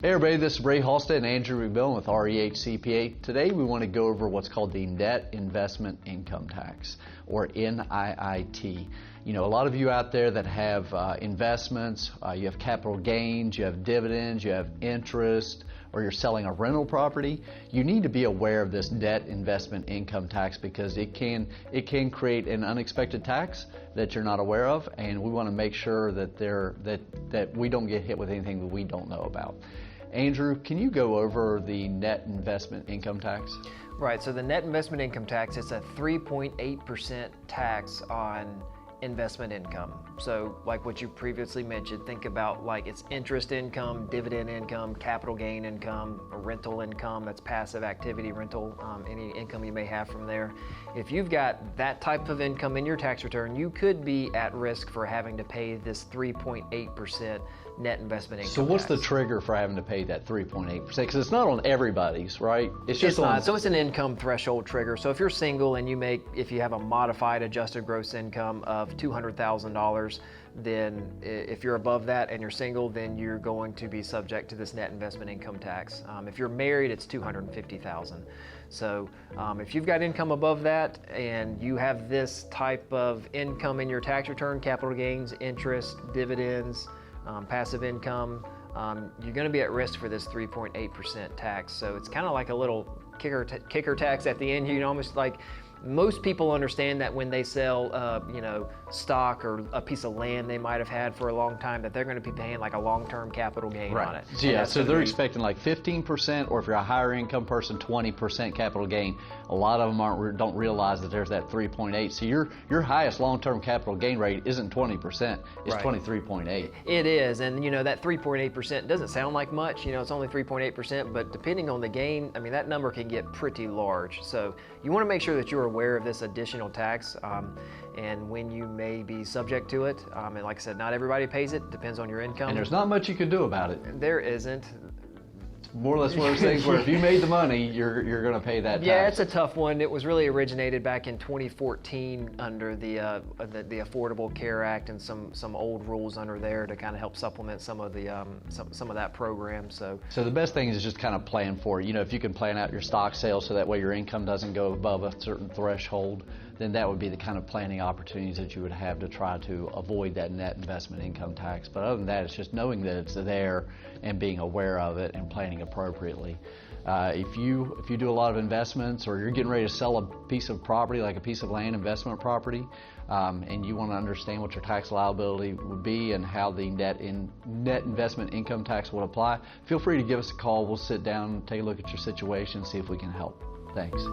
Hey everybody, this is Halstead and Andrew McMillan with REH CPA. Today we want to go over what's called the net investment income tax, or NIIT. You know, a lot of you out there that have investments, you have capital gains, you have dividends, you have interest, or you're selling a rental property, you need to be aware of this net investment income tax because it can create an unexpected tax that you're not aware of, and we want to make sure that we don't get hit with anything that we don't know about. Andrew, can you go over the net investment income tax? Right, so the net investment income tax is a 3.8% tax on investment income. So like what you previously mentioned, think about like it's interest income, dividend income, capital gain income, or rental income, that's passive activity rental, any income you may have from there. If you've got that type of income in your tax return, you could be at risk for having to pay this 3.8% net investment income. So what's tax. the trigger for having to pay that 3.8%? Because it's not on everybody's, right? It's not. So it's an income threshold trigger. So if you're single and if you have a modified adjusted gross income of $200,000, then if you're above that and you're single, then you're going to be subject to this net investment income tax. If you're married, it's $250,000. So if you've got income above that and you have this type of income in your tax return, capital gains, interest, dividends, passive income, you're going to be at risk for this 3.8% tax. So it's kind of like a little kicker tax at the end. You know, almost like most people understand that when they sell, stock or a piece of land they might have had for a long time, that they're going to be paying like a long-term capital gain on it. Yeah, so they're expecting like 15%, or if you're a higher income person, 20% capital gain. A lot of them don't realize that there's that 3.8. So your highest long-term capital gain rate isn't 20%, it's 23.8. It is, and you know that 3.8% doesn't sound like much. You know, it's only 3.8%, but depending on the gain, I mean that number can get pretty large. So you want to make sure that you're aware of this additional tax and when you may be subject to it. And like I said, not everybody pays it. Depends on your income. And there's not much you can do about it. There isn't. It's more or less one of those things where if you made the money, you're going to pay that tax. Yeah, it's a tough one. It was really originated back in 2014 under the Affordable Care Act and some old rules under there to kind of help supplement some of the some of that program. So the best thing is just kind of plan for it. You know, if you can plan out your stock sales so that way your income doesn't go above a certain threshold, then that would be the kind of planning opportunities that you would have to try to avoid that net investment income tax. But other than that, it's just knowing that it's there and being aware of it and planning appropriately. If you do a lot of investments, or you're getting ready to sell a piece of property, like a piece of land, investment property, and you want to understand what your tax liability would be and how the net investment income tax would apply, feel free to give us a call. We'll sit down and take a look at your situation and see if we can help. Thanks.